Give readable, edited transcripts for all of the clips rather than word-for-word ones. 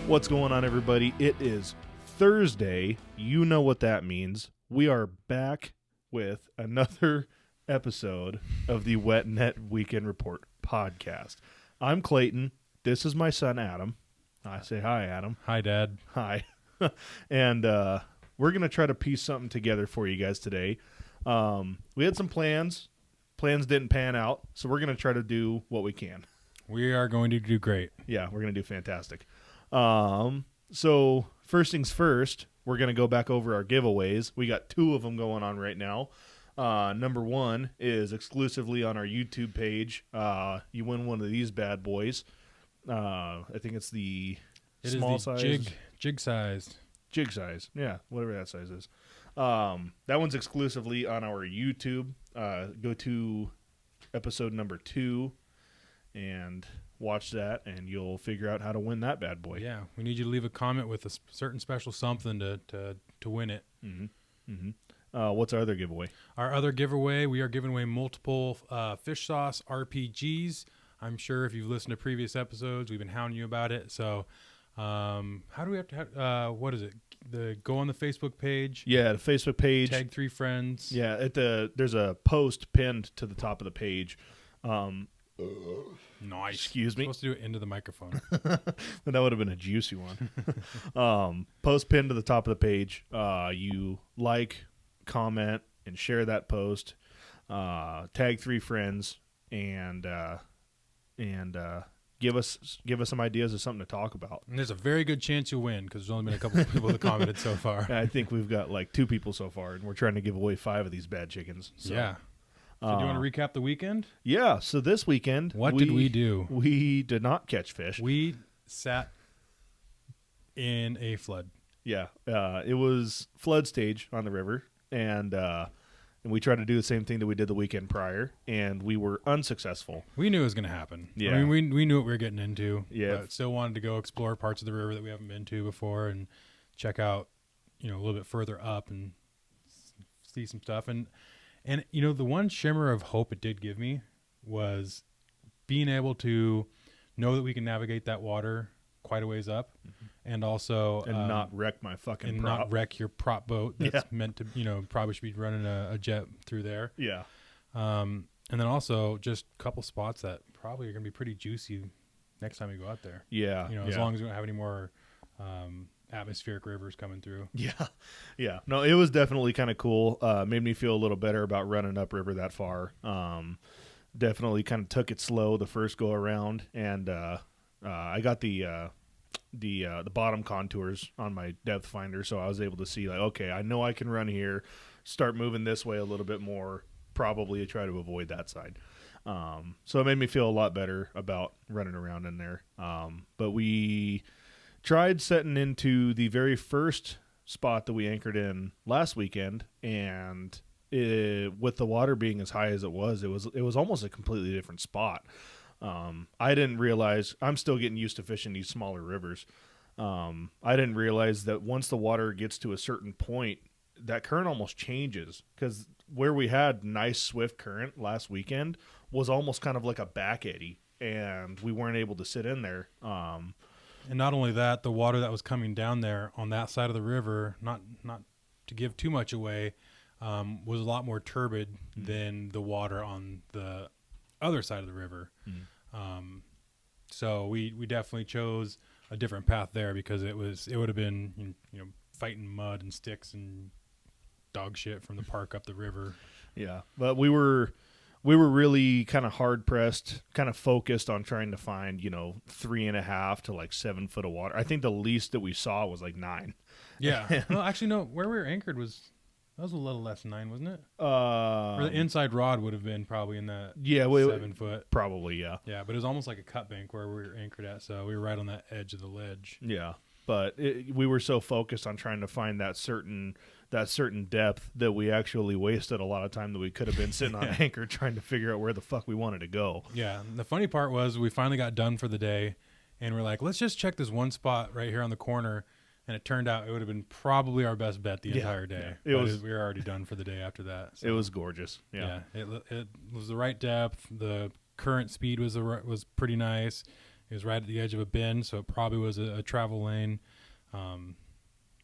What's going on, everybody? It is Thursday. You know what that means. We are back with another episode of the Wet Net Weekend Report podcast. I'm Clayton. This is my son, Adam. I say hi, Adam. Hi, Dad. Hi. And we're going to try to piece something together for you guys today. We had some plans. Plans didn't pan out, so we're going to try to do what we can. We are going to do great. Yeah, we're going to do fantastic. So first things first, we're going to go back over our giveaways. We got 2 of them going on right now. Number 1 is exclusively on our YouTube page. You win one of these bad boys. I think it's the small size. Jig sized. Jig size. Yeah, whatever that size is. That one's exclusively on our YouTube. Go to episode number 2 and watch that, and you'll figure out how to win that bad boy. Yeah, we need you to leave a comment with a certain special something to win it. Mm-hmm. Mm-hmm. What's our other giveaway? Our other giveaway, we are giving away multiple fish sauce RPGs. I'm sure if you've listened to previous episodes, we've been hounding you about it. So how do we have to what is it? Go on the Facebook page. Yeah, the Facebook page. Tag 3 friends. Yeah, there's a post pinned to the top of the page. Nice. Excuse me. You're supposed to do it into the microphone. That would have been a juicy one. Post pinned to the top of the page. You like, comment, and share that post. Tag 3 friends and give us some ideas of something to talk about. And there's a very good chance you'll win because there's only been a couple of people that commented so far. I think we've got like 2 people so far, and we're trying to give away 5 of these bad chickens. So. Yeah. So do you want to recap the weekend? Yeah, so this weekend... What did we do? We did not catch fish. We sat in a flood. Yeah, it was flood stage on the river, and we tried to do the same thing that we did the weekend prior, and we were unsuccessful. We knew it was going to happen. Yeah. I mean, we knew what we were getting into. Yeah. But still wanted to go explore parts of the river that we haven't been to before and check out, a little bit further up and see some stuff. And the one shimmer of hope it did give me was being able to know that we can navigate that water quite a ways up, and also not wreck my fucking and prop. not wreck your prop boat that's meant to, probably should be running a jet through there. Yeah. And then also just a couple spots that probably are going to be pretty juicy next time we go out there. Yeah. As long as we don't have any more atmospheric rivers coming through. Yeah. No, it was definitely kind of cool. Made me feel a little better about running upriver that far. Definitely kind of took it slow the first go around, and I got the bottom contours on my depth finder, so I was able to see like, okay, I know I can run here, start moving this way a little bit more, probably try to avoid that side. So it made me feel a lot better about running around in there. But we tried setting into the very first spot that we anchored in last weekend, and with the water being as high as it was almost a completely different spot. I didn't realize, I'm still getting used to fishing these smaller rivers. I didn't realize that once the water gets to a certain point, that current almost changes, because where we had nice swift current last weekend was almost kind of like a back eddy, and we weren't able to sit in there. And not only that, the water that was coming down there on that side of the river, not to give too much away, was a lot more turbid than the water on the other side of the river. So we definitely chose a different path there, because it would have been fighting mud and sticks and dog shit from the park up the river. Yeah, but we were really kind of hard pressed, kind of focused on trying to find 3.5 to like 7 foot of water. I think the least that we saw was like 9. Yeah. Well, actually, no. Where we were anchored was a little less than 9, wasn't it? Or the inside rod would have been probably in that 7 foot. Probably, yeah. Yeah, but it was almost like a cut bank where we were anchored at, so we were right on that edge of the ledge. Yeah, but we were so focused on trying to find that certain depth that we actually wasted a lot of time that we could have been sitting on anchor trying to figure out where the fuck we wanted to go. Yeah, and the funny part was we finally got done for the day, and we're like, let's just check this one spot right here on the corner. And it turned out it would have been probably our best bet the entire day. Yeah. We were already done for the day after that. So. It was gorgeous. Yeah. It was the right depth. The current speed was pretty nice. It was right at the edge of a bend, so it probably was a travel lane.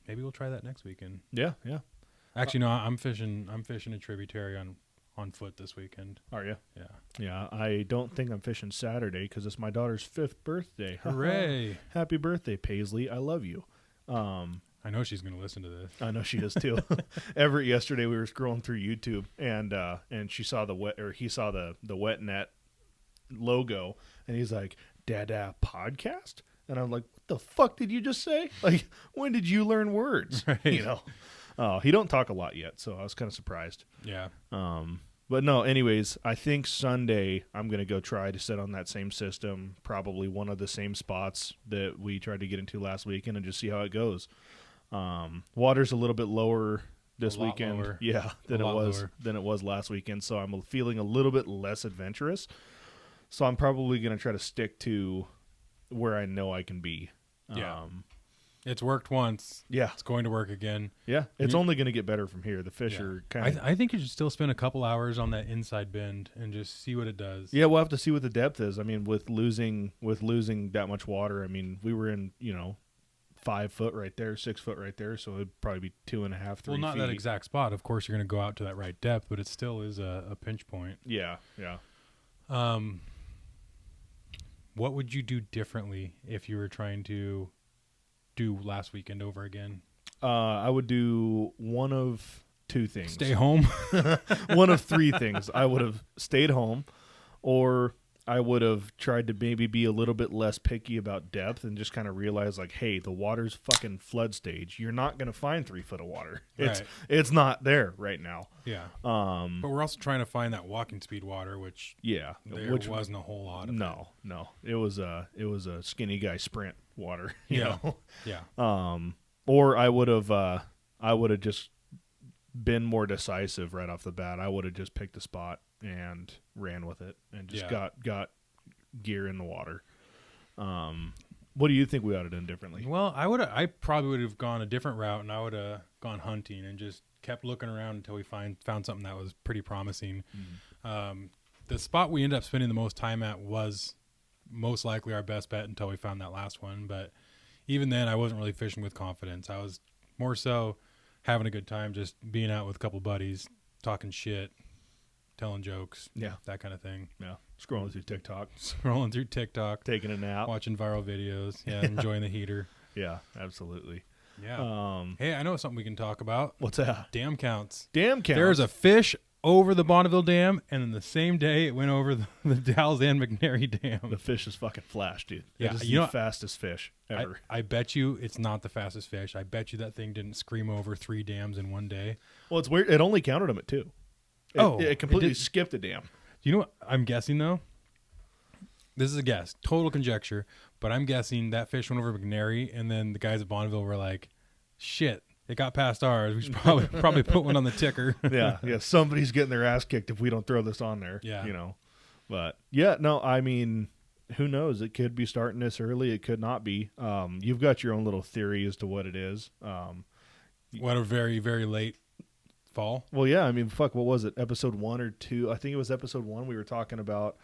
Maybe we'll try that next weekend. Yeah. Actually, no, I'm fishing a tributary on foot this weekend. Are you? Yeah. Yeah, I don't think I'm fishing Saturday because it's my daughter's 5th birthday. Hooray! Happy birthday, Paisley. I love you. I know she's going to listen to this. I know she is too. Everett yesterday we were scrolling through YouTube and she saw he saw the wet net logo and he's like, Dada podcast? And I'm like, what the fuck did you just say? Like, when did you learn words? Right. You know? Oh, he don't talk a lot yet, so I was kind of surprised. Yeah. But no, anyways, I think Sunday I'm going to go try to set on that same system, probably one of the same spots that we tried to get into last weekend and just see how it goes. Water's a little bit lower this weekend. Lower. Yeah, than it was last weekend, so I'm feeling a little bit less adventurous. So I'm probably going to try to stick to where I know I can be. Yeah. It's worked once. Yeah. It's going to work again. Yeah. It's only going to get better from here. The fish are kind of... I think you should still spend a couple hours on that inside bend and just see what it does. Yeah, we'll have to see what the depth is. I mean, with losing that much water, I mean, we were in, 5 foot right there, 6 foot right there, so it'd probably be 2.5, 3 feet. Well, not that exact spot. Of course, you're going to go out to that right depth, but it still is a pinch point. Yeah. What would you do differently if you were trying to do last weekend over again? I would do one of 2 things. Stay home? One of 3 things. I would have stayed home, or I would have tried to maybe be a little bit less picky about depth and just kind of realize, like, hey, the water's fucking flood stage. You're not going to find 3 foot of water. It's not there right now. Yeah. But we're also trying to find that walking speed water, which which wasn't a whole lot of No. It was a skinny guy sprint water. You know? Yeah. Or I would have just been more decisive right off the bat. I would have just picked a spot and ran with it and just got gear in the water. What do you think we ought to do differently? Well, I probably would have gone a different route, and I would have gone hunting and just kept looking around until we found something that was pretty promising. The spot we ended up spending the most time at was most likely our best bet until we found that last one. But even then, I wasn't really fishing with confidence. I was more so having a good time, just being out with a couple buddies, talking shit, telling jokes, that kind of thing. Yeah, scrolling through TikTok, taking a nap, watching viral videos, enjoying the heater. Yeah, absolutely. Yeah. Hey, I know something we can talk about. What's that? Dam counts. There's a fish over the Bonneville Dam, and then the same day it went over the Dalles and McNary Dam. The fish is fucking flash, dude. Yeah, it is the fastest fish ever. I bet you it's not the fastest fish. I bet you that thing didn't scream over 3 dams in one day. Well, it's weird. It only counted them at 2. It completely skipped a dam. You know what I'm guessing, though? This is a guess. Total conjecture. But I'm guessing that fish went over McNary, and then the guys at Bonneville were like, shit. It got past ours. We should probably put one on the ticker. Yeah. Somebody's getting their ass kicked if we don't throw this on there. Yeah. But yeah, no, I mean, who knows? It could be starting this early. It could not be. You've got your own little theory as to what it is. What a very, very late fall. Well, yeah. I mean, fuck. What was it? Episode 1 or 2? I think it was episode 1. We were talking about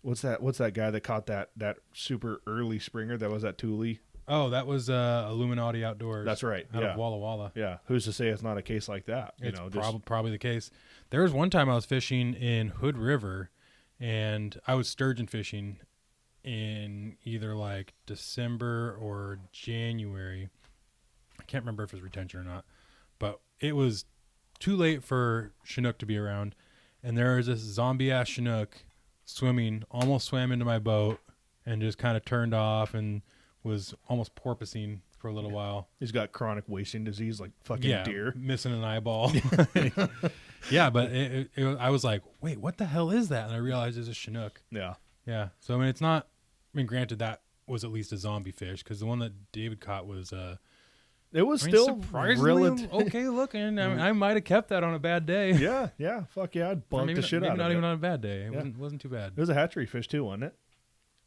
what's that guy that caught that super early springer that was at Thule? Oh, that was Illuminati Outdoors. That's right. Out of Walla Walla. Yeah. Who's to say it's not a case like that? It's probably the case. There was one time I was fishing in Hood River, and I was sturgeon fishing in either like December or January. I can't remember if it was retention or not, but it was too late for Chinook to be around, and there was this zombie-ass Chinook almost swam into my boat and just kind of turned off and was almost porpoising for a little while. He's got chronic wasting disease like fucking deer. Missing an eyeball. Yeah, but I was like, wait, what the hell is that? And I realized it's a Chinook. Yeah. Yeah. So, I mean, it's not, granted that was at least a zombie fish because the one that David caught was, it was still surprisingly okay looking. I mean, I might have kept that on a bad day. Yeah. Fuck yeah. I'd bunk the shit out of it. Maybe not even on a bad day. It wasn't too bad. It was a hatchery fish too, wasn't it?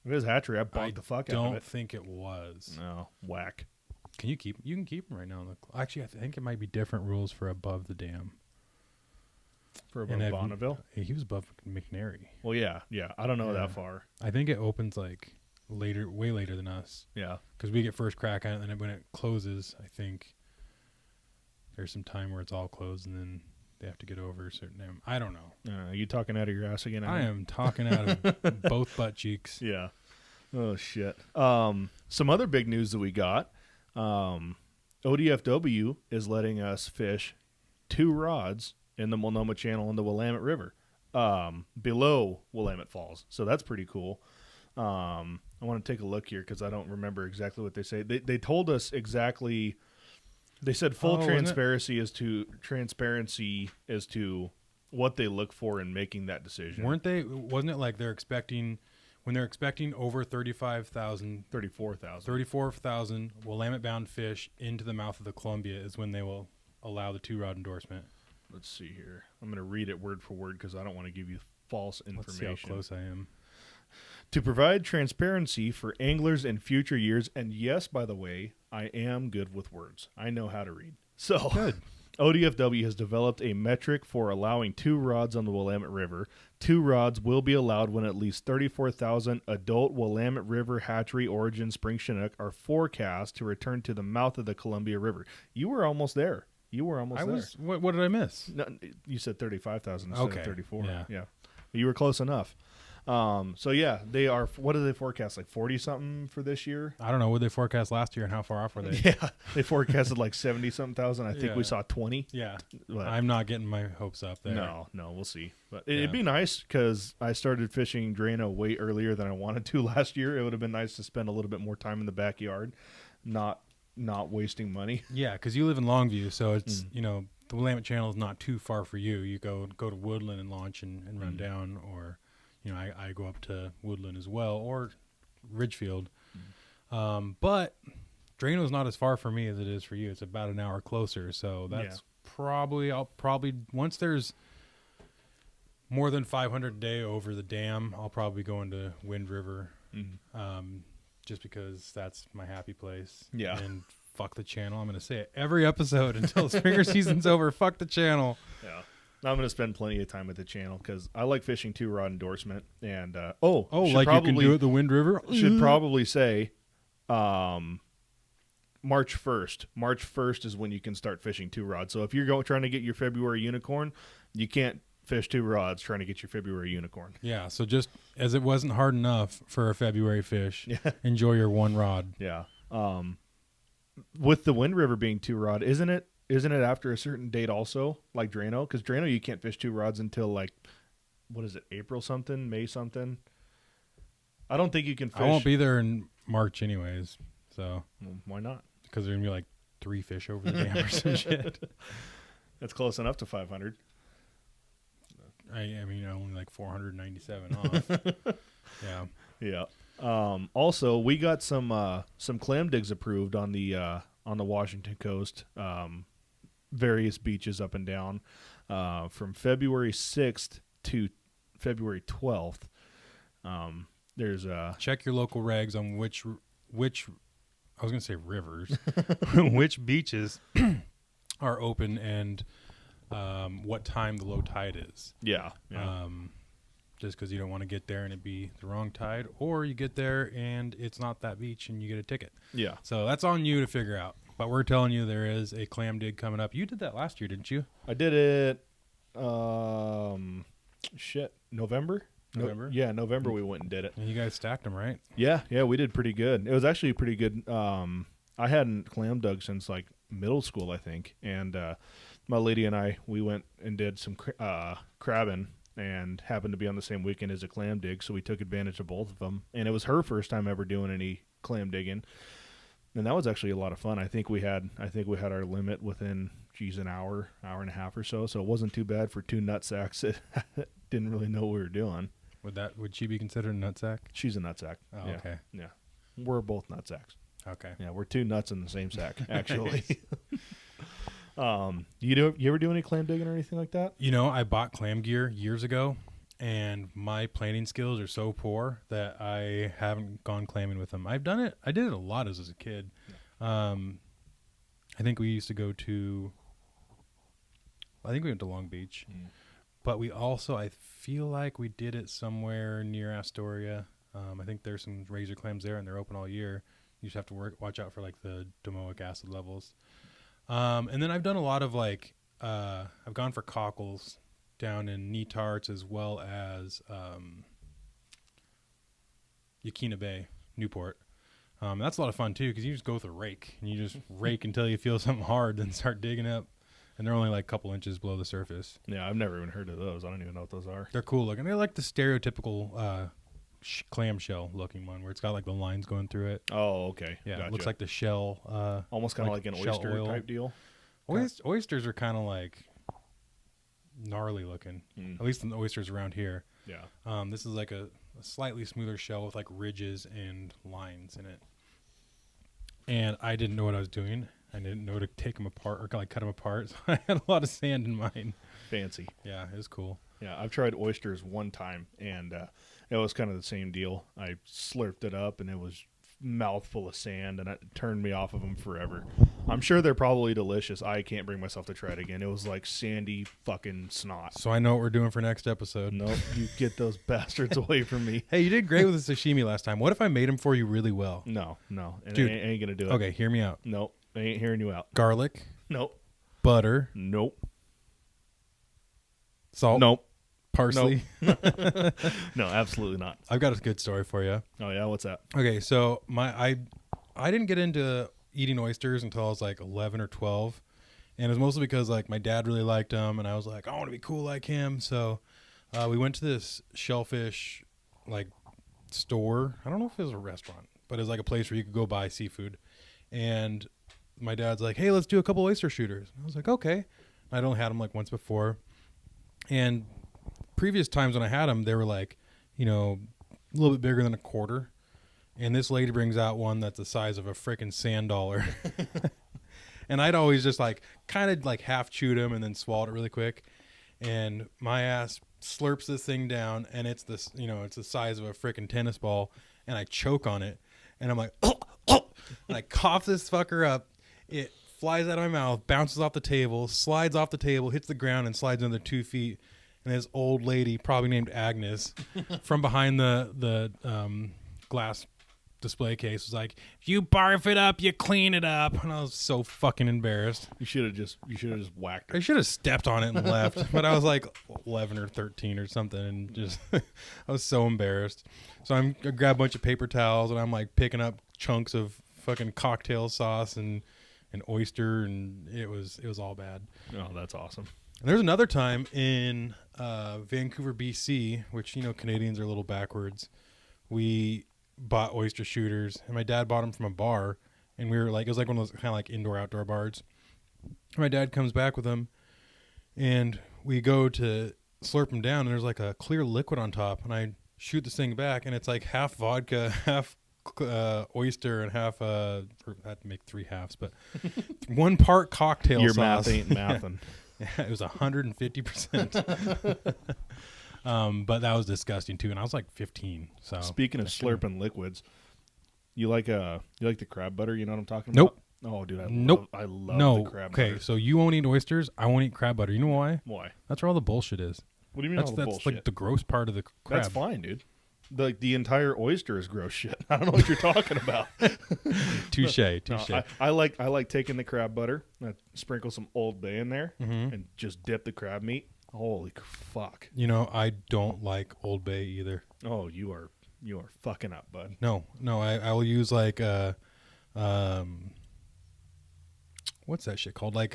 If it was a hatchery, I'd bunk the fuck out of it. I don't think it was. No. Whack. You can keep them right now. Actually, I think it might be different rules for above the dam. For above Bonneville? He was above McNary. Well, yeah. I don't know that far. I think it opens like way later than us. Yeah. Because we get first crack at it, and then when it closes, I think there's some time where it's all closed, and then they have to get over a certain time. I don't know. Are you talking out of your ass again? I am talking out of both butt cheeks. Yeah. Oh, shit. Some other big news that we got. ODFW is letting us fish 2 rods in the Multnomah Channel in the Willamette River, below Willamette Falls. So that's pretty cool. I want to take a look here because I don't remember exactly what they say. They told us exactly. They said full transparency as to what they look for in making that decision. Wasn't it like they're expecting over 34,000 Willamette bound fish into the mouth of the Columbia is when they will allow the 2-rod endorsement. Let's see here. I'm going to read it word for word because I don't want to give you false information. Let's see how close I am. To provide transparency for anglers in future years, and yes, by the way, I am good with words. I know how to read. So, good. ODFW has developed a metric for allowing 2 rods on the Willamette River. 2 rods will be allowed when at least 34,000 adult Willamette River hatchery origin spring Chinook are forecast to return to the mouth of the Columbia River. You were almost there. What did I miss? No, you said 35,000 instead of 34. Yeah. You were close enough. So yeah, they are. What do they forecast? Like 40 something for this year? I don't know. What did they forecast last year and how far off were they? Yeah, they forecasted like 70 something thousand. I think we saw 20. Yeah, but I'm not getting my hopes up there. No, we'll see. But it'd be nice because I started fishing Drano way earlier than I wanted to last year. It would have been nice to spend a little bit more time in the backyard, not wasting money. Yeah, because you live in Longview, so it's the Willamette Channel is not too far for you. You go to Woodland and launch and run down, or I go up to Woodland as well, or Ridgefield. But Drano's not as far for me as it is for you. It's about an hour closer, so that's I'll probably once there's more than 500 a day over the dam, I'll probably go into Wind River, just because that's my happy place. Yeah. And fuck the channel. I'm going to say it every episode until springer season's over. Fuck the channel. Yeah. I'm going to spend plenty of time at the channel because I like fishing 2-rod endorsement. And, like you can do at the Wind River? Should probably say March 1st. March 1st is when you can start fishing 2-rod. So if you're trying to get your February unicorn, you can't fish 2 rods trying to get your February unicorn. Yeah, so just as it wasn't hard enough for a February fish, enjoy your 1 rod. Yeah. With the Wind River being 2-rod, isn't it after a certain date also, like Drano? Because Drano, you can't fish 2 rods until, like, what is it, April something, May something? I don't think you can fish. I won't be there in March anyways, so. Well, why not? Because there's going to be like 3 fish over the dam or some shit. That's close enough to 500. I mean, only like 497 off. Yeah. Also, we got some clam digs approved on the Washington coast, various beaches up and down, from February 6th to February 12th. There's check your local regs on which I was going to say rivers, which beaches are open and what time the low tide is. Yeah. Just because you don't want to get there and it be the wrong tide, or you get there and it's not that beach and you get a ticket. Yeah. So that's on you to figure out. But we're telling you there is a clam dig coming up. You did that last year, didn't you? I did it. November. Yeah, November we went and did it. And you guys stacked them, right? Yeah, we did pretty good. It was actually pretty good. I hadn't clam dug since like middle school, I think, and my lady and we went and did some crabbing, and happened to be on the same weekend as a clam dig, so we took advantage of both of them. And it was her first time ever doing any clam digging, and that was actually a lot of fun. I think we had our limit within an hour and a half or so. So it wasn't too bad for 2 nutsacks that didn't really know what we were doing. Would she be considered a nutsack? She's a nutsack. Oh, yeah. Okay. Yeah, we're both nutsacks. Okay. Yeah, we're 2 nuts in the same sack, actually. You ever do any clam digging or anything like that? I bought clam gear years ago, and my planning skills are so poor that I haven't gone clamming with them. I've done it. I did it a lot as a kid. Yeah. I think we used to go to. I think we went to Long Beach, but we also, I feel like we did it somewhere near Astoria. I think there's some razor clams there, and they're open all year. You just have to watch out for like the domoic acid levels. And then I've done a lot of like I've gone for cockles down in Netarts as well as Yaquina Bay, Newport. That's a lot of fun too because you just go with a rake and you just rake until you feel something hard, then start digging up. And they're only like a couple inches below the surface. Yeah, I've never even heard of those. I don't even know what those are. They're cool looking. They're like the stereotypical clamshell looking one where it's got like the lines going through it. Oh, okay. Yeah, Gotcha. It looks like the shell. Almost kind of like an oyster oil type deal. Oysters are kind of like gnarly looking. At least the oysters around here. Yeah. This is like a slightly smoother shell with like ridges and lines in it. And I didn't know what I was doing. I didn't know to take them apart or like cut them apart. So I had a lot of sand in mine. Fancy. Yeah, it was cool. Yeah, I've tried oysters one time, and it was kind of the same deal. I slurped it up, and it was mouthful of sand, and it turned me off of them forever. I'm sure they're probably delicious. I can't bring myself to try it again. It was like sandy fucking snot. So I know what we're doing for next episode. Nope, you get those bastards away from me. Hey, you did great with the sashimi last time. What if I made them for you really well? No. Dude, I ain't going to do it. Okay, hear me out. Nope, I ain't hearing you out. Garlic. Nope. Butter. Nope. Salt. Nope. Parsley. Nope. No, absolutely not. I've got a good story for you. Oh, yeah? What's that? Okay, so I didn't get into eating oysters until I was like 11 or 12. And it was mostly because like my dad really liked them, and I was like, I want to be cool like him. So we went to this shellfish like store. I don't know if it was a restaurant, but it was like a place where you could go buy seafood. And my dad's like, hey, let's do a couple oyster shooters. And I was like, okay. I'd only had them like once before. And previous times when I had them, they were like, you know, a little bit bigger than a quarter. And this lady brings out one that's the size of a freaking sand dollar. And I'd always just like kind of like half chewed them and then swallowed it really quick. And my ass slurps this thing down, and it's this, you know, it's the size of a freaking tennis ball. And I choke on it, and I'm like, oh, and I cough this fucker up. It flies out of my mouth, bounces off the table, slides off the table, hits the ground, and slides another 2 feet. And this old lady, probably named Agnes, from behind the glass display case was like, if you barf it up, you clean it up. And I was so fucking embarrassed. You should have just whacked her. I should have stepped on it and left. But I was like 11 or 13 or something, and just I was so embarrassed. So I grab a bunch of paper towels, and I'm like picking up chunks of fucking cocktail sauce and oyster, and it was all bad. Oh, that's awesome. And there's another time in Vancouver, BC, which, you know, Canadians are a little backwards. We bought oyster shooters, and my dad bought them from a bar, and we were like, it was like one of those kind of like indoor outdoor bars. And my dad comes back with them, and we go to slurp them down, and there's like a clear liquid on top, and I shoot this thing back, and it's like half vodka, half oyster, and half I had to make 3 halves, but 1 part cocktail Your sauce. math ain't mathing. Yeah, it was 150%. But that was disgusting too, and I was like 15. So speaking of slurping liquids, you like the crab butter? You know what I'm talking Nope. about? Oh, dude, I love no. the crab Okay, butter. so you won't eat oysters. I won't eat crab butter. You know why? Why? That's where all the bullshit is. What do you mean That's all the bullshit? like the gross part of the crab. That's fine, dude. The entire oyster is gross shit. I don't know what you're talking about. Touche. No, I like taking the crab butter, sprinkle some Old Bay in there, and just dip the crab meat. Holy fuck! You know, I don't like Old Bay either. Oh, you are fucking up, bud. No, I will use like what's that shit called? Like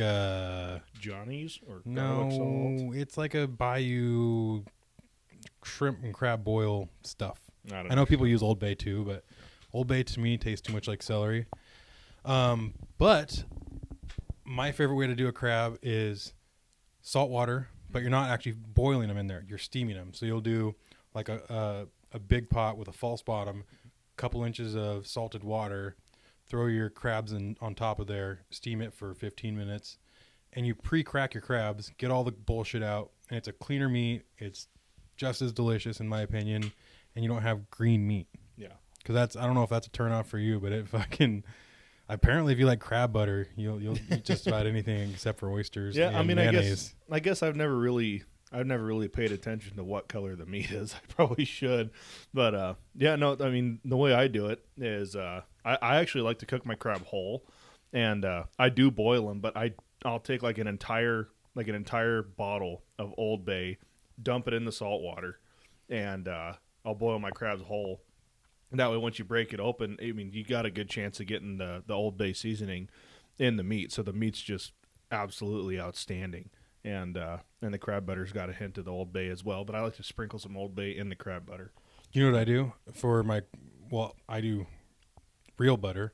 Johnny's or garlic salt? It's like a Bayou shrimp and crab boil stuff. I know people use Old Bay too, but Old Bay to me tastes too much like celery. But my favorite way to do a crab is salt water, but you're not actually boiling them in there. You're steaming them. So you'll do like a big pot with a false bottom, couple inches of salted water, throw your crabs on top of there, steam it for 15 minutes, and you pre-crack your crabs, get all the bullshit out, and it's a cleaner meat. It's just as delicious in my opinion, and you don't have green meat. Yeah. Because I don't know if that's a turn off for you, but it fucking, apparently if you like crab butter, you'll eat just about anything except for oysters. Yeah, and I mean, mayonnaise. I guess I've never really I've never really paid attention to what color the meat is. I probably should, but yeah, no. I mean, the way I do it is I actually like to cook my crab whole, and I do boil them, but I'll take like an entire bottle of Old Bay, dump it in the salt water, and I'll boil my crabs whole. That way, once you break it open, I mean, you got a good chance of getting the Old Bay seasoning in the meat. So the meat's just absolutely outstanding. And the crab butter's got a hint of the Old Bay as well. But I like to sprinkle some Old Bay in the crab butter. You know what I do for I do real butter,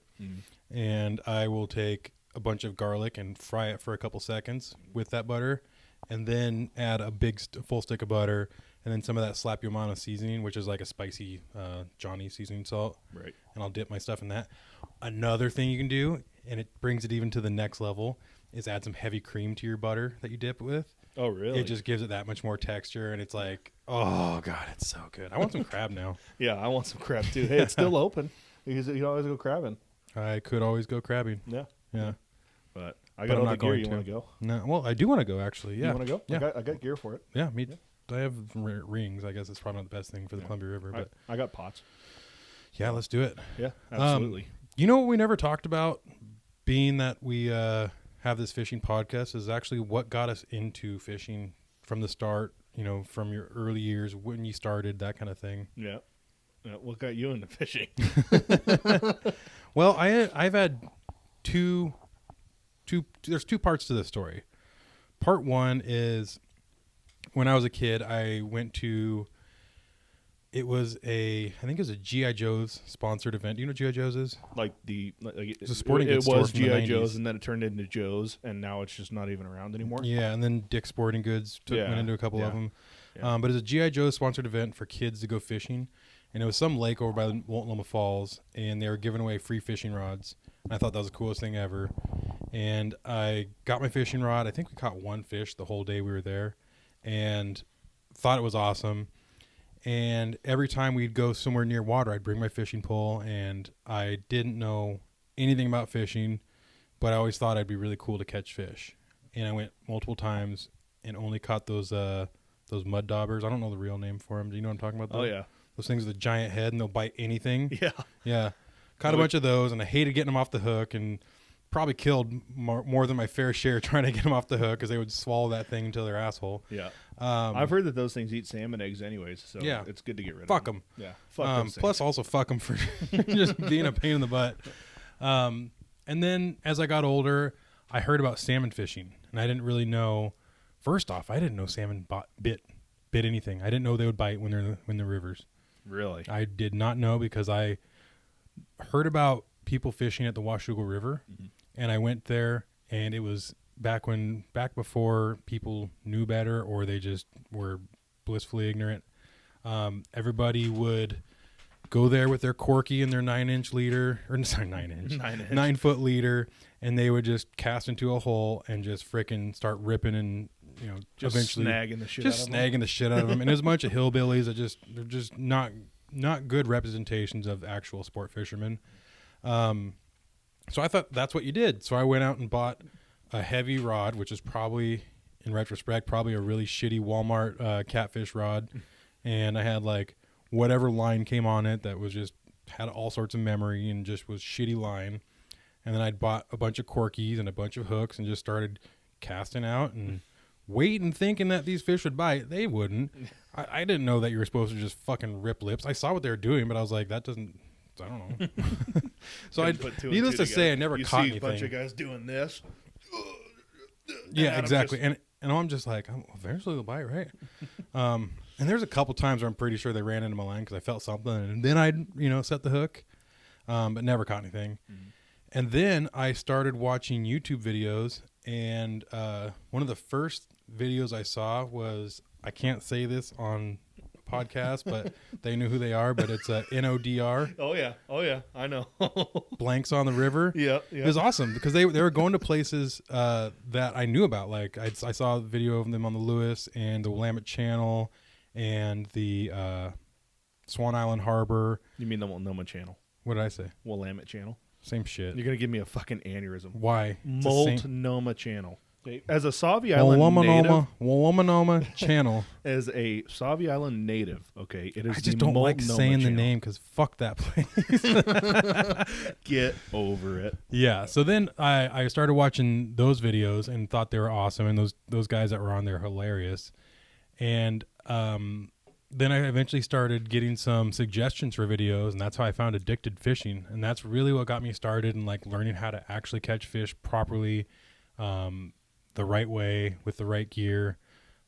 and I will take a bunch of garlic and fry it for a couple seconds with that butter, and then add a big full stick of butter. And then some of that slap your mama seasoning, which is like a spicy Johnny seasoning salt. Right. And I'll dip my stuff in that. Another thing you can do, and it brings it even to the next level, is add some heavy cream to your butter that you dip it with. Oh, really? It just gives it that much more texture, and it's like, oh, God, it's so good. I want some crab now. Yeah, I want some crab, too. Hey, it's still open. You can always go crabbing. I could always go crabbing. Yeah. Yeah. But I got all the gear. You want to go? No. Well, I do want to go, actually. Yeah. You want to go? Yeah. I got gear for it. Yeah, me too. I have rings. I guess it's probably not the best thing for the Columbia River, but I got pots. Yeah, let's do it. Yeah, absolutely. You know what we never talked about, being that we have this fishing podcast, is actually what got us into fishing from the start. You know, from your early years when you started, that kind of thing. Yeah. What got you into fishing? Well, I've had two. There's two parts to this story. Part one is, when I was a kid, I went to, I think it was a G.I. Joe's sponsored event. Do you know what G.I. Joe's is? It's a sporting goods store. It was from the G.I. 90s. Joe's, and then it turned into Joe's, and now it's just not even around anymore. Yeah, and then Dick's Sporting Goods went into a couple of them. Yeah. But it's a G.I. Joe sponsored event for kids to go fishing. And it was some lake over by the Multnomah Falls, and they were giving away free fishing rods. And I thought that was the coolest thing ever. And I got my fishing rod. I think we caught one fish the whole day we were there, and thought it was awesome. And every time we'd go somewhere near water, I'd bring my fishing pole, and I didn't know anything about fishing, but I always thought I'd be really cool to catch fish. And I went multiple times and only caught those mud daubers. I don't know the real name for them. Do you know what I'm talking about? Oh, yeah. Those things with a giant head, and they'll bite anything. Yeah. Yeah. Caught a bunch of those, and I hated getting them off the hook, and probably killed more than my fair share trying to get them off the hook, because they would swallow that thing until their asshole. Yeah. I've heard that those things eat salmon eggs anyways, so yeah, it's good to get rid of fuck them. them. Yeah. Plus, also fuck them for just being a pain in the butt. And then as I got older, I heard about salmon fishing, and I didn't really know. First off, I didn't know salmon bit anything. I didn't know they would bite when they're in the rivers. Really? I did not know, because I heard about people fishing at the Washougal River, and I went there, and it was back before people knew better, or they just were blissfully ignorant. Everybody would go there with their corky and their 9-foot leader, and they would just cast into a hole and just frickin' start ripping, and just eventually snagging the shit out of them. And there's a bunch of hillbillies that they're just not good representations of actual sport fishermen. So I thought that's what you did. So I went out and bought a heavy rod, which is probably, in retrospect, probably a really shitty Walmart catfish rod. And I had like whatever line came on it that was just had all sorts of memory and just was shitty line. And then I'd bought a bunch of corkies and a bunch of hooks and just started casting out and waiting, thinking that these fish would bite. They wouldn't. I didn't know that you were supposed to just fucking rip lips. I saw what they were doing, but I was like, that doesn't. I don't know. So needless to say, I never caught anything. You see a bunch of guys doing this. Yeah, exactly. And I'm just like, eventually they'll bite, right? And there's a couple times where I'm pretty sure they ran into my line because I felt something, and then I'd set the hook, but never caught anything. And then I started watching YouTube videos, and one of the first videos I saw was, I can't say this on a podcast, but they knew who they are, but it's NODR. Oh yeah, I know. Blanks on the River. Yeah. It was awesome because they were going to places that I knew about. Like I saw a video of them on the Lewis and the Willamette Channel and the Swan Island Harbor. You mean the Multnomah Channel? What did I say? Willamette Channel. Same shit. You're gonna give me a fucking aneurysm. Why? Multnomah Channel. As a Sauvie Island native, Womanoma channel. as a Sauvie Island native, okay, it is. I just don't like saying the name because fuck that place. Get over it. Yeah. So then I started watching those videos and thought they were awesome, and those guys that were on there are hilarious. And then I eventually started getting some suggestions for videos, and that's how I found Addicted Fishing, and that's really what got me started in like learning how to actually catch fish properly, the right way with the right gear.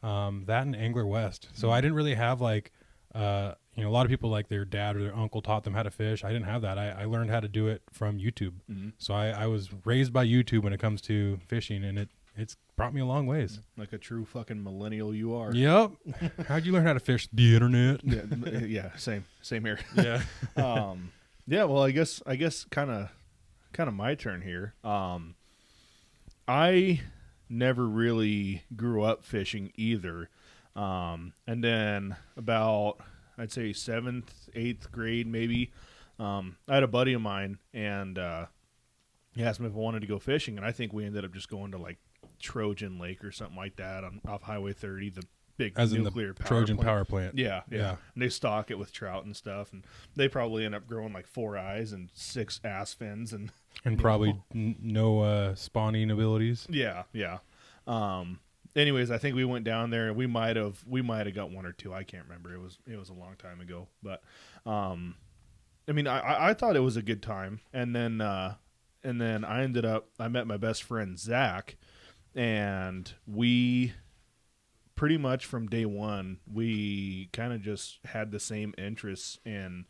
That and Angler West. So I didn't really have like, a lot of people like their dad or their uncle taught them how to fish. I didn't have that. I learned how to do it from YouTube. Mm-hmm. So I was raised by YouTube when it comes to fishing, and it's brought me a long ways. Like a true fucking millennial you are. Yep. How'd you learn how to fish? The internet. Yeah, same here. Yeah. Yeah, well, I guess kind of my turn here. I never really grew up fishing either. And then about, I'd say 7th, 8th grade maybe, I had a buddy of mine, and he asked me if I wanted to go fishing, and I think we ended up just going to like Trojan Lake or something like that off Highway 30, the big nuclear power Trojan plant. power plant. Yeah. And they stock it with trout and stuff, and they probably end up growing like 4 eyes and 6 ass fins and probably no spawning abilities. Yeah. Anyways, I think we went down there, and we might have got 1 or 2. I can't remember. It was a long time ago, but I mean, I thought it was a good time, and then I met my best friend Zach, and we pretty much from day one we kind of just had the same interests in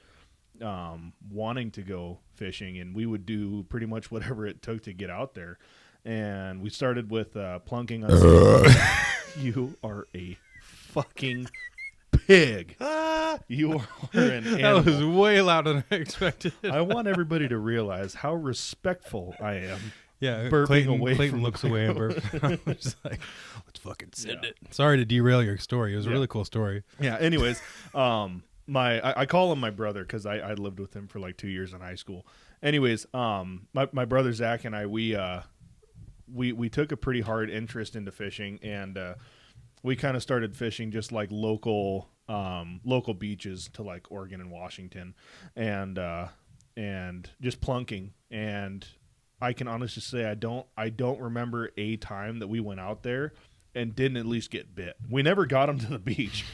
wanting to go fishing, and we would do pretty much whatever it took to get out there. And we started with plunking on You are a fucking pig. You are an animal. That was way louder than I expected. I want everybody to realize how respectful I am. Yeah, Clayton looks away and burps. I'm just like, let's fucking send it. Sorry to derail your story. It was a really cool story. Yeah. Anyways, I call him my brother because I lived with him for like 2 years in high school. Anyways, my brother Zach and I we took a pretty hard interest into fishing, and we kind of started fishing just like local beaches to like Oregon and Washington, and just plunking. And I can honestly say I don't remember a time that we went out there and didn't at least get bit. We never got them to the beach,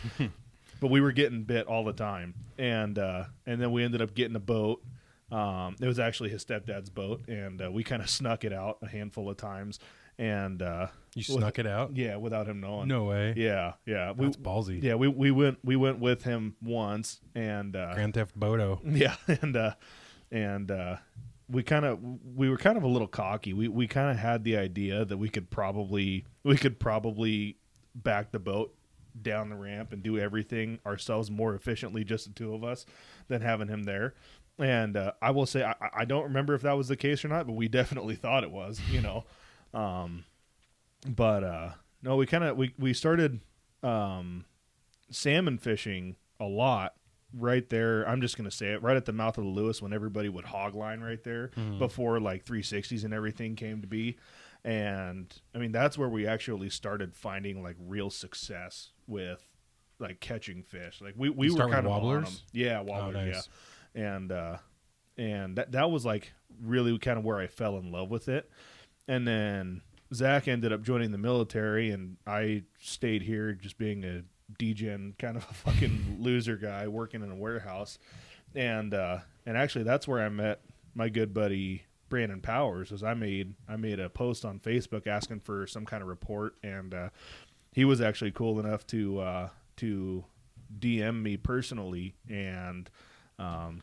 but we were getting bit all the time. And then we ended up getting a boat. It was actually his stepdad's boat, and we kind of snuck it out a handful of times. And you snuck it out? Yeah, without him knowing. No way. Yeah. That's ballsy. Yeah, we went with him once, and Grand Theft Bodo. Yeah, and we were kind of a little cocky. We kind of had the idea that we could probably back the boat down the ramp and do everything ourselves more efficiently, just the two of us, than having him there. And I will say I don't remember if that was the case or not, but we definitely thought it was, No, we started salmon fishing a lot right there. I'm just gonna say it, right at the mouth of the Lewis, when everybody would hog line right there before like 360s and everything came to be. And I mean, that's where we actually started finding like real success with like catching fish. Like we were kind of wobblers. on them. Yeah, wobblers. Oh, nice. Yeah. And that was like really kind of where I fell in love with it. And then Zach ended up joining the military, and I stayed here just being a degen kind of a fucking loser guy working in a warehouse. And actually that's where I met my good buddy Brandon Powers. As I made a post on Facebook asking for some kind of report, and he was actually cool enough to DM me personally and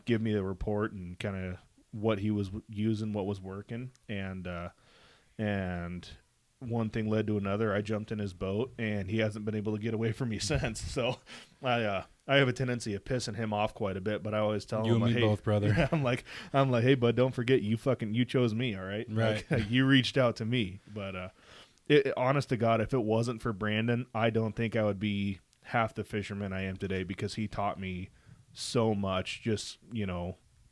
give me the report and kind of what he was using, what was working, and one thing led to another. I jumped in his boat, and he hasn't been able to get away from me since. So I have a tendency of pissing him off quite a bit, but I always tell him, you and me hey, both, brother. Yeah, I'm like, hey, bud, don't forget you chose me, all right? Right. Like, you reached out to me, but honest to God, if it wasn't for Brandon, I don't think I would be half the fisherman I am today, because he taught me so much, just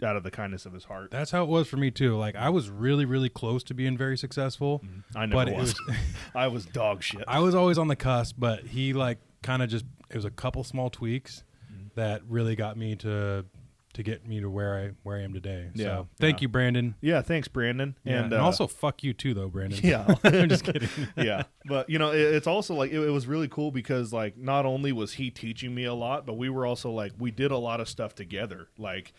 out of the kindness of his heart. That's how it was for me too. Like I was really, really close to being very successful. I never was. I was dog shit. I was always on the cusp, but he like kind of just, it was a couple small tweaks that really got me to get me to where I am today. So thank you, Brandon. Yeah, thanks, Brandon. Yeah, and also fuck you too, though, Brandon. Yeah, I'm just kidding. Yeah, but it's also like it was really cool because like not only was he teaching me a lot, but we were also like we did a lot of stuff together. Like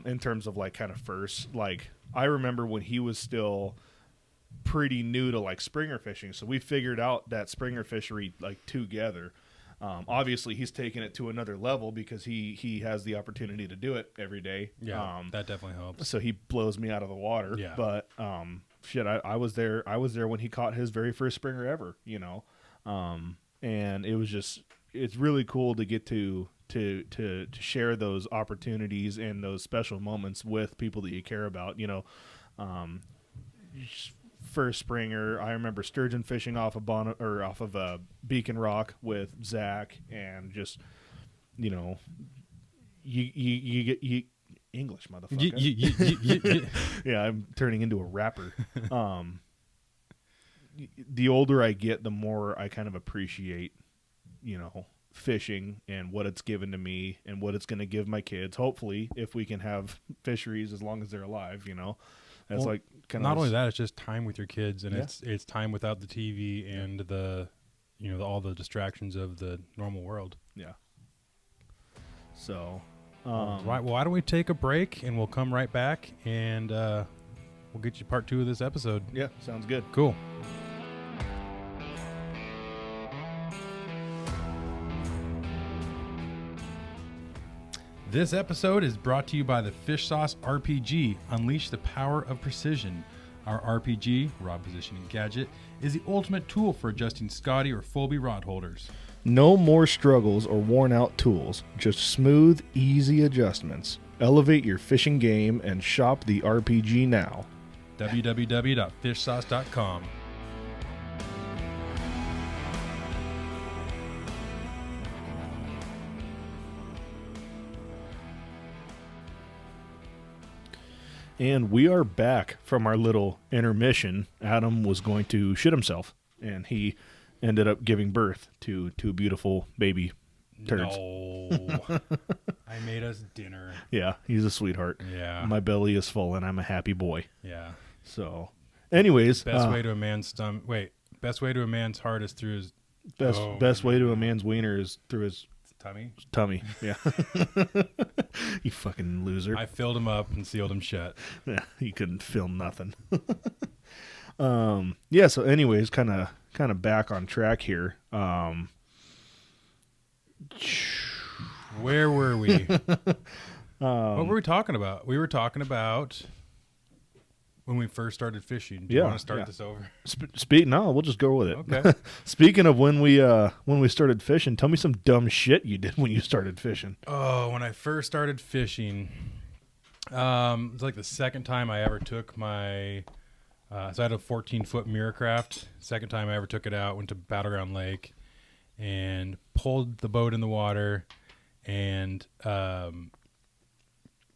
in terms of like kind of first, like I remember when he was still pretty new to like springer fishing, so we figured out that springer fishery like together. Obviously, he's taken it to another level because he has the opportunity to do it every day. Yeah, that definitely helps. So he blows me out of the water. Yeah. But shit, I was there. I was there when he caught his very first springer ever. And it was just it's really cool to get to share those opportunities and those special moments with people that you care about. First springer, I remember sturgeon fishing off of Beacon Rock with Zach, and just you get English, motherfucker. Yeah, I'm turning into a rapper. The older I get, the more I kind of appreciate, fishing and what it's given to me and what it's going to give my kids. Hopefully, if we can have fisheries as long as they're alive, That's like kind of not only that, it's just time with your kids, and it's time without the TV and the all the distractions of the normal world. Yeah. So, right. Well, why don't we take a break and we'll come right back and we'll get you part 2 of this episode. Yeah, sounds good. Cool. This episode is brought to you by the Fish Sauce RPG. Unleash the power of precision. Our RPG, rod positioning gadget, is the ultimate tool for adjusting Scotty or Folby rod holders. No more struggles or worn-out tools, just smooth, easy adjustments. Elevate your fishing game and shop the RPG now. www.fishsauce.com. And we are back from our little intermission. Adam was going to shit himself, and he ended up giving birth to 2 beautiful baby turds. No. I made us dinner. Yeah, he's a sweetheart. Yeah. My belly is full, and I'm a happy boy. Yeah. So, anyways. Best way to a man's stomach. Wait. Best way to a man's heart is through his... Best way to a man's wiener is through his... Tummy, yeah. You fucking loser. I filled him up and sealed him shut. Yeah, you couldn't film nothing. Yeah, so anyways, kind of back on track here. Where were we? What were we talking about? We were talking about when we first started fishing. Do you want to start this over? No, we'll just go with it. Okay. Speaking of when we started fishing, tell me some dumb shit you did when you started fishing. Oh, when I first started fishing, it was like the second time I ever took my. So I had a 14-foot mirror craft. Second time I ever took it out, went to Battleground Lake, and pulled the boat in the water, and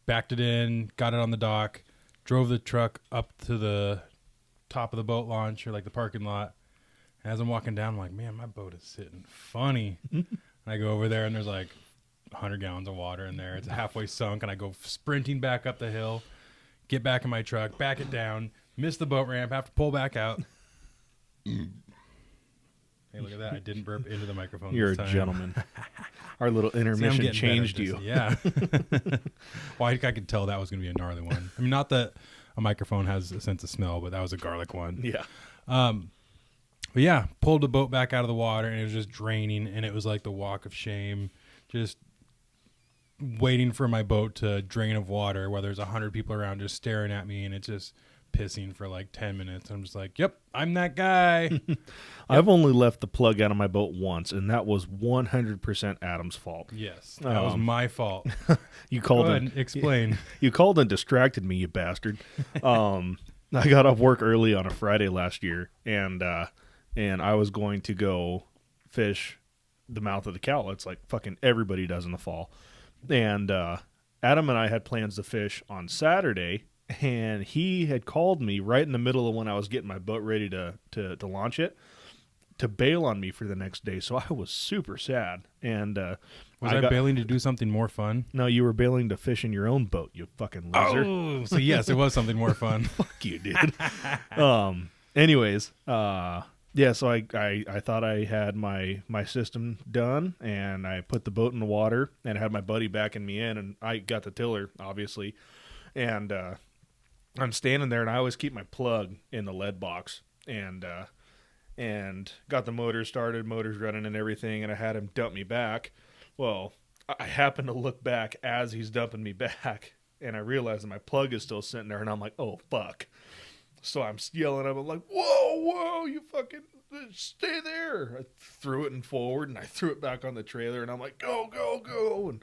backed it in, got it on the dock. Drove the truck up to the top of the boat launch, or like the parking lot. And as I'm walking down, I'm like, man, my boat is sitting funny. And I go over there, and there's like 100 gallons of water in there. It's halfway sunk, and I go sprinting back up the hill, get back in my truck, back it down, miss the boat ramp, have to pull back out. Hey, look at that. I didn't burp into the microphone. You're this time. A gentleman. Our little intermission changed you. Yeah. Well, I could tell that was going to be a gnarly one. I mean, not that a microphone has a sense of smell, but that was a garlic one. Yeah. But yeah, pulled the boat back out of the water, and it was just draining, and it was like the walk of shame, just waiting for my boat to drain of water while there's 100 people around just staring at me, and it's just pissing for like 10 minutes. I'm just like, yep, I'm that guy. I've only left the plug out of my boat once, and that was 100% Adam's fault. Yes, that was my fault. You called Go ahead and explain. You called and distracted me, you bastard. I got off work early on a Friday last year, and I was going to go fish the mouth of the Cowlitz like fucking everybody does in the fall. And Adam and I had plans to fish on Saturday, and he had called me right in the middle of when I was getting my boat ready to launch it, to bail on me for the next day. So I was super sad. And was I bailing to do something more fun? No, you were bailing to fish in your own boat, you fucking loser. Oh, so yes, it was something more fun. Fuck you, dude. Anyways, yeah, so I thought I had my system done, and I put the boat in the water and had my buddy backing me in, and I got the tiller, obviously. And I'm standing there, and I always keep my plug in the lead box, and got the motor started, motors running and everything, and I had him dump me back. Well, I happened to look back as he's dumping me back, and I realized that my plug is still sitting there, and I'm like, oh, fuck. So I'm yelling up, I'm like, whoa, you fucking stay there. I threw it forward, and I threw it back on the trailer, and I'm like, go, and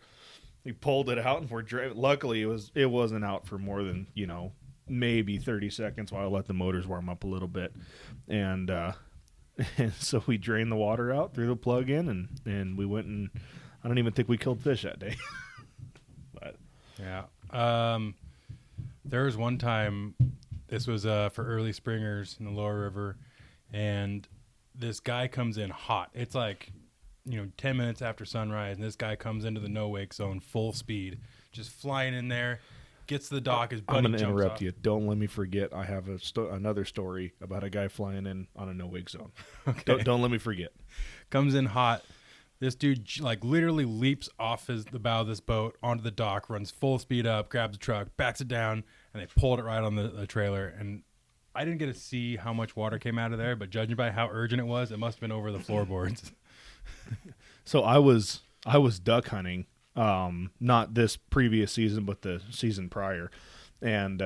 he pulled it out, and we're driving. Luckily, it wasn't out for more than, maybe 30 seconds while I let the motors warm up a little bit. And so we drained the water out, threw the plug in, and we went, and I don't even think we killed fish that day. But yeah. There was one time, this was for early springers in the lower river, and this guy comes in hot. It's like, 10 minutes after sunrise, and this guy comes into the no-wake zone full speed, just flying in there, gets to the dock, his buddy jumps off. I'm going to interrupt you. Don't let me forget. I have another story about a guy flying in on a no-wake zone. Okay. Don't let me forget. Comes in hot. This dude literally leaps off the bow of this boat onto the dock, runs full speed up, grabs the truck, backs it down, and they pulled it right on the trailer. And I didn't get to see how much water came out of there, but judging by how urgent it was, it must have been over the floorboards. So I was duck hunting, not this previous season, but the season prior, and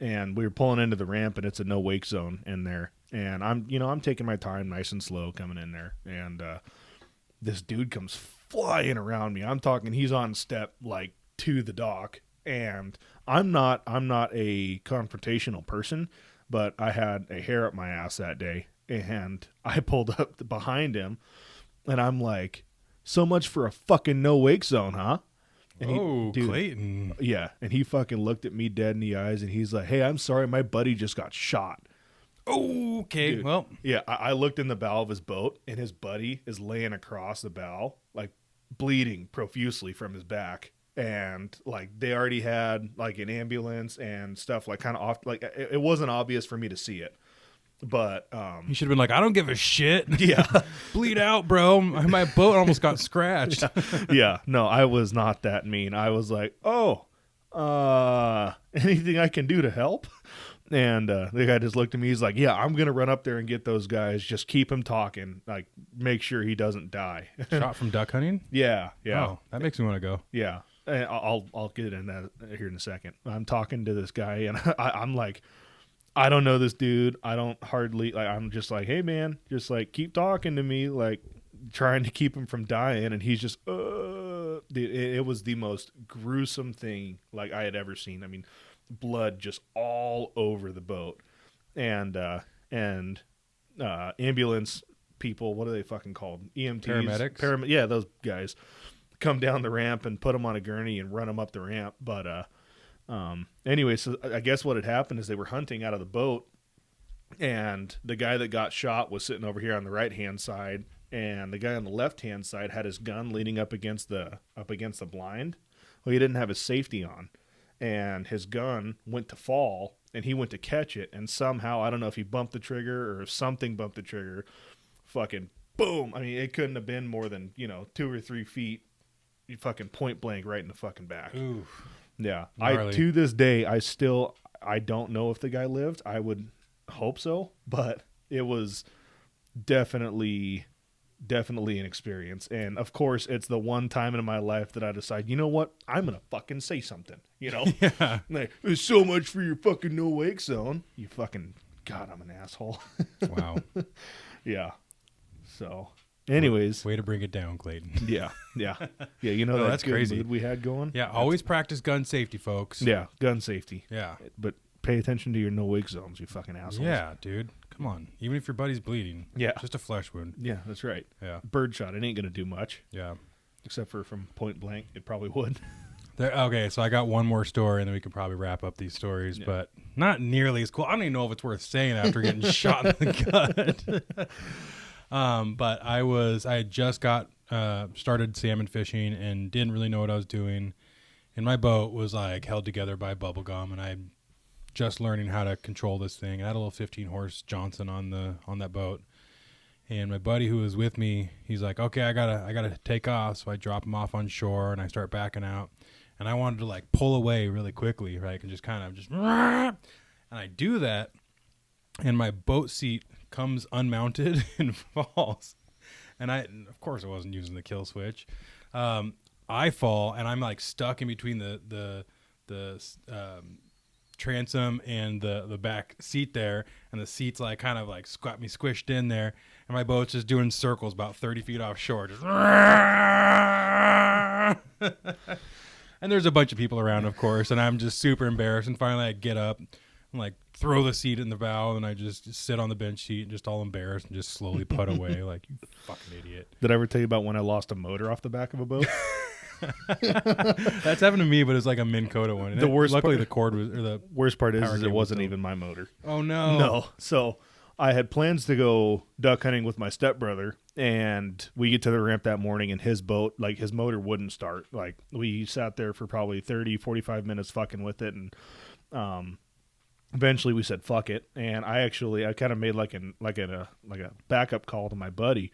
we were pulling into the ramp, and it's a no wake zone in there, and I'm taking my time, nice and slow, coming in there, and this dude comes flying around me. I'm talking, he's on step to the dock, and I'm not a confrontational person, but I had a hair up my ass that day, and I pulled up behind him, and I'm like, so much for a fucking no wake zone, huh? And dude, Clayton. Yeah, and he fucking looked at me dead in the eyes, and he's like, hey, I'm sorry, my buddy just got shot. Oh, okay. Dude, well. Yeah, I looked in the bow of his boat, and his buddy is laying across the bow, bleeding profusely from his back. And, they already had, an ambulance and stuff, kind of off. It wasn't obvious for me to see it. But you should have been like, I don't give a shit. Yeah. Bleed out, bro. My boat almost got scratched. Yeah. No, I was not that mean. I was like, anything I can do to help? And the guy just looked at me. He's like, yeah, I'm going to run up there and get those guys. Just keep him talking. Make sure he doesn't die. Shot from duck hunting? Yeah. Oh, that makes me want to go. Yeah. And I'll get in that here in a second. I'm talking to this guy, and I'm like, I don't know this dude. I don't hardly, I'm just like, hey, man, just, keep talking to me, trying to keep him from dying. And he's just, dude, it was the most gruesome thing, I had ever seen. I mean, blood just all over the boat. And ambulance people, what are they fucking called? EMTs? Paramedics? Yeah, those guys come down the ramp and put them on a gurney and run them up the ramp. But anyway, so I guess what had happened is they were hunting out of the boat, and the guy that got shot was sitting over here on the right hand side, and the guy on the left hand side had his gun leaning up against the blind. Well, he didn't have his safety on, and his gun went to fall, and he went to catch it, and somehow, I don't know if he bumped the trigger or if something bumped the trigger, fucking boom. I mean, it couldn't have been more than 2 or 3 feet. You fucking point blank right in the fucking back. Ooh. Yeah. Gnarly. To this day, I don't know if the guy lived. I would hope so, but it was definitely an experience. And of course, it's the one time in my life that I decide, you know what? I'm going to fucking say something, Yeah. There's so much for your fucking no wake zone. You fucking, God, I'm an asshole. Wow. Yeah. So, anyways, way to bring it down, Clayton. Yeah. That's good crazy. mood we had going. Yeah, always practice gun safety, folks. Yeah, gun safety. Yeah, but pay attention to your no wake zones, you fucking assholes. Yeah, dude, come on. Even if your buddy's bleeding, yeah, just a flesh wound. Yeah, that's right. Yeah, birdshot. It ain't gonna do much. Yeah, except for from point blank, it probably would. Okay, so I got one more story, and then we can probably wrap up these stories, but not nearly as cool. I don't even know if it's worth saying after getting shot in the gut. But I had just got started salmon fishing and didn't really know what I was doing, and my boat was like held together by bubble gum, and I'm just learning how to control this thing. I had a little 15-horse Johnson on that boat. And my buddy who was with me, he's like, okay, I gotta take off. So I drop him off on shore and I start backing out. And I wanted to like pull away really quickly, right? And just kind of and I do that. And my boat seat comes unmounted and falls. And of course I wasn't using the kill switch. I fall and I'm like stuck in between the transom and the back seat there, and the seat's like kind of like got me squished in there, and my boat's just doing circles about 30 feet offshore, just and there's a bunch of people around, of course, and I'm just super embarrassed. And finally I get up and like throw the seat in the bow, and I just sit on the bench seat and just all embarrassed and just slowly put away like, you fucking idiot. Did I ever tell you about when I lost a motor off the back of a boat? That's happened to me, but it's like a Minn Kota one. And luckily the cord was, or the worst part is it wasn't even my motor. Oh no. No. So I had plans to go duck hunting with my stepbrother, and we get to the ramp that morning, and his boat, like his motor wouldn't start. Like we sat there for probably 30, 45 minutes fucking with it, and eventually we said fuck it. And I kind of made like a backup call to my buddy.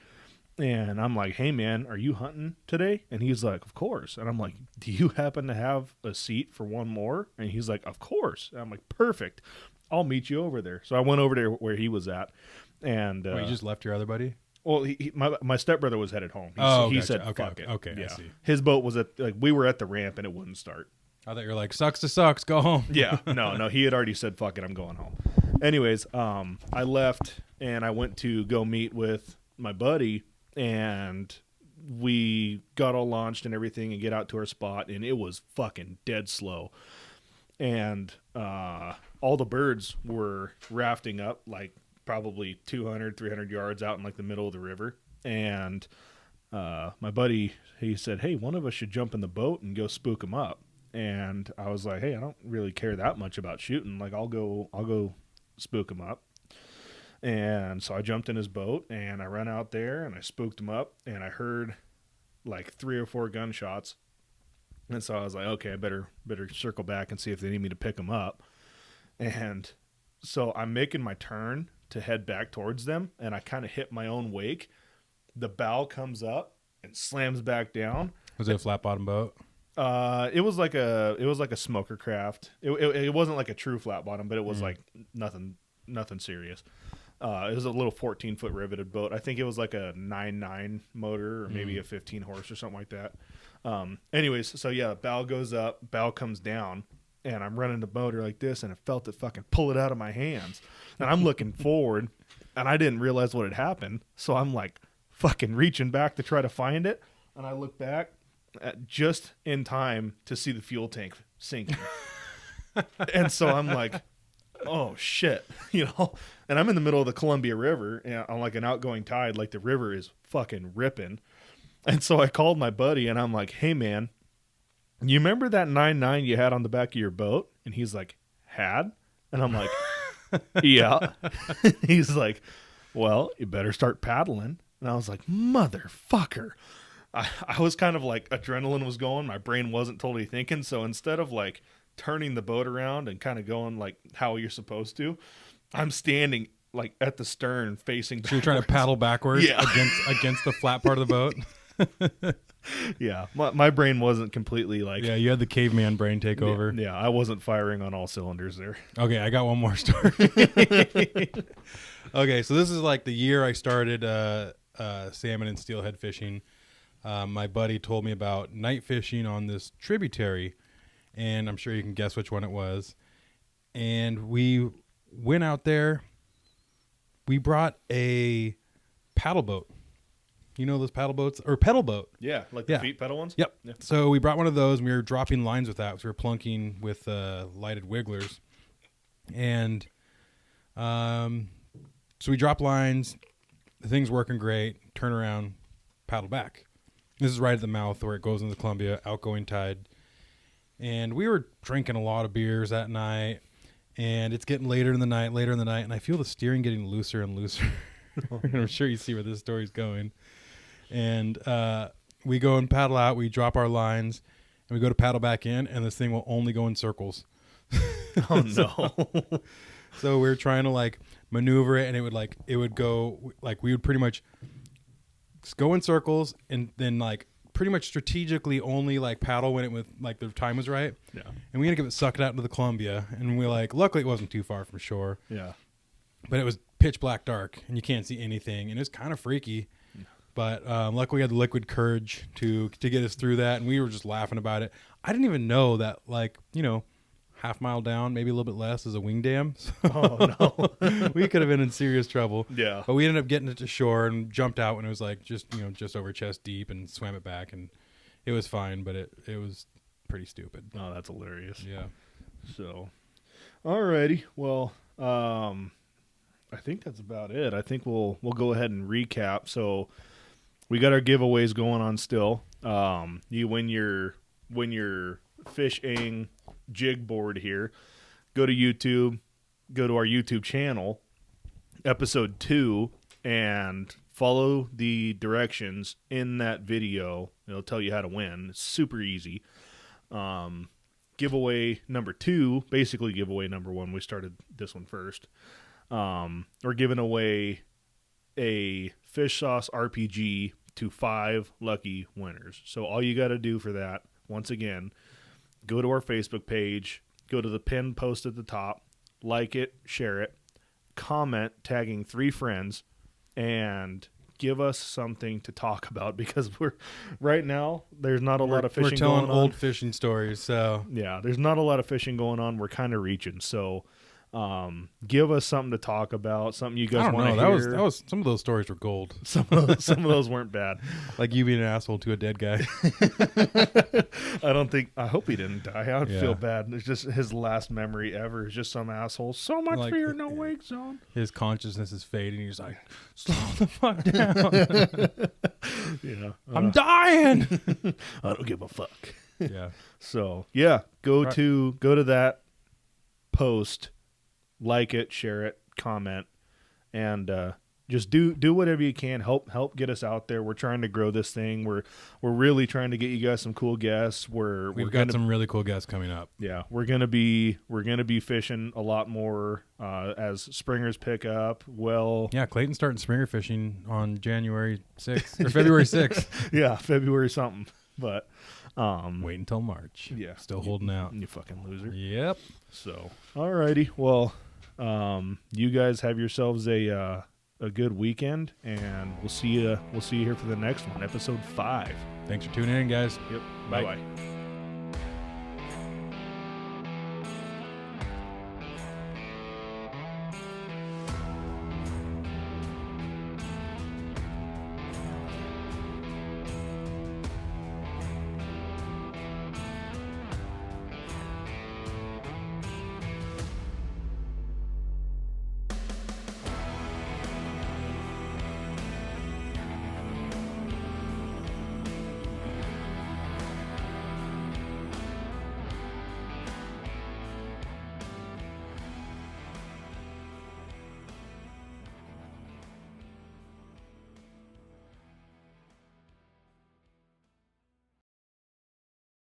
And I'm like, hey, man, are you hunting today? And he's like, of course. And I'm like, do you happen to have a seat for one more? And he's like, of course. And I'm like, perfect. I'll meet you over there. So I went over there where he was at. And you just left your other buddy? Well, my stepbrother was headed home. He gotcha. said, okay, fuck it. Okay, yeah. I see. His boat was we were at the ramp and it wouldn't start. I thought you were like, sucks to sucks, go home. Yeah. No, he had already said, fuck it, I'm going home. Anyways, I left and I went to go meet with my buddy. And we got all launched and everything and get out to our spot, and it was fucking dead slow. And all the birds were rafting up like probably 200, 300 yards out in like the middle of the river. And my buddy, he said, hey, one of us should jump in the boat and go spook them up. And I was like, hey, I don't really care that much about shooting. Like, I'll go spook them up. And so I jumped in his boat, and I ran out there, and I spooked him up, and I heard like 3 or 4 gunshots. And so I was like, okay, I better circle back and see if they need me to pick them up. And so I'm making my turn to head back towards them, and I kind of hit my own wake. The bow comes up and slams back down. Was it a flat bottom boat? It was like a smoker craft. It wasn't like a true flat bottom, but it was like nothing serious. It was a little 14-foot riveted boat. I think it was like a 9.9 motor or maybe a 15-horse or something like that. Anyways, so yeah, bow goes up, bow comes down, and I'm running the motor like this, and I felt it fucking pull it out of my hands. And I'm looking forward, and I didn't realize what had happened. So I'm like fucking reaching back to try to find it, and I look back just in time to see the fuel tank sinking. And so I'm like, oh shit, and I'm in the middle of the Columbia River on like an outgoing tide, like the river is fucking ripping. And so I called my buddy and I'm like, hey man, you remember that 9.9 you had on the back of your boat? And he's like, had? And I'm like, yeah. He's like, well, you better start paddling. And I was like, motherfucker. I was kind of like, adrenaline was going, my brain wasn't totally thinking. So instead of like turning the boat around and kind of going like how you're supposed to, I'm standing like at the stern facing backwards. So you're trying to paddle backwards yeah. against the flat part of the boat? Yeah. My brain wasn't completely like... Yeah, you had the caveman brain take over. Yeah, I wasn't firing on all cylinders there. Okay, I got one more story. Okay, so this is like the year I started salmon and steelhead fishing. My buddy told me about night fishing on this tributary, and I'm sure you can guess which one it was. And we went out there. We brought a paddle boat. You know those paddle boats? Or pedal boat. Yeah, like the feet pedal ones? Yep. Yeah. So we brought one of those, and we were dropping lines with that. So we were plunking with lighted wigglers. And so we drop lines. The thing's working great. Turn around, paddle back. This is right at the mouth where it goes into the Columbia, outgoing tide. And we were drinking a lot of beers that night, and it's getting later in the night, and I feel the steering getting looser and looser. And I'm sure you see where this story's going. And we go and paddle out. We drop our lines, and we go to paddle back in, and this thing will only go in circles. Oh, no. So we were trying to, like, maneuver it, and it would go, like, we would pretty much go in circles, and then, like, pretty much strategically only, like, paddle when it was, like, the time was right. Yeah. And we had to give it sucked out into the Columbia, and we, like, luckily it wasn't too far from shore. Yeah. But it was pitch black dark, and you can't see anything, and it was kind of freaky. Yeah. But luckily we had the liquid courage to get us through that, and we were just laughing about it. I didn't even know that, like, you know, half mile down, maybe a little bit less, is a wing dam. So oh, no. We could have been in serious trouble. Yeah. But we ended up getting it to shore and jumped out when it was, like, just, you know, just over chest deep, and swam it back, and it was fine, but it was pretty stupid. Oh, that's hilarious. Yeah. So, alrighty. Well, I think that's about it. I think we'll go ahead and recap. So we got our giveaways going on still. You win your fishing jig board here. Go to YouTube, go to our YouTube channel, episode 2, and follow the directions in that video. It'll tell you how to win. It's super easy. Giveaway number 2, basically giveaway number 1. We started this one first. We're giving away a fish sauce RPG to 5 lucky winners. So all you got to do for that, once again, go to our Facebook page, go to the pinned post at the top, like it, share it, comment tagging 3 friends, and give us something to talk about, because we're right now there's not a lot of fishing going on. We're telling old fishing stories, so yeah, there's not a lot of fishing going on. We're kind of reaching, so give us something to talk about, something you guys want to hear. That was some of those stories were gold. Some of those weren't bad. Like you being an asshole to a dead guy. I hope he didn't die. I would feel bad. It's just his last memory ever is just some asshole. So much like, for your no wake zone. His consciousness is fading. He's like, slow the fuck down. Yeah, I'm dying. I don't give a fuck. Yeah. So yeah, go to that post. Like it, share it, comment, and just do whatever you can. Help get us out there. We're trying to grow this thing. We're really trying to get you guys some cool guests. We've got some really cool guests coming up. Yeah, we're gonna be fishing a lot more as springers pick up. Well, yeah, Clayton's starting springer fishing on January 6th or February 6th. Yeah, February something. But wait until March. Yeah, still holding out. You fucking loser. Yep. So alrighty, well. You guys have yourselves a good weekend, and we'll see you here for the next one, episode 5. Thanks for tuning in, guys. Yep. Bye.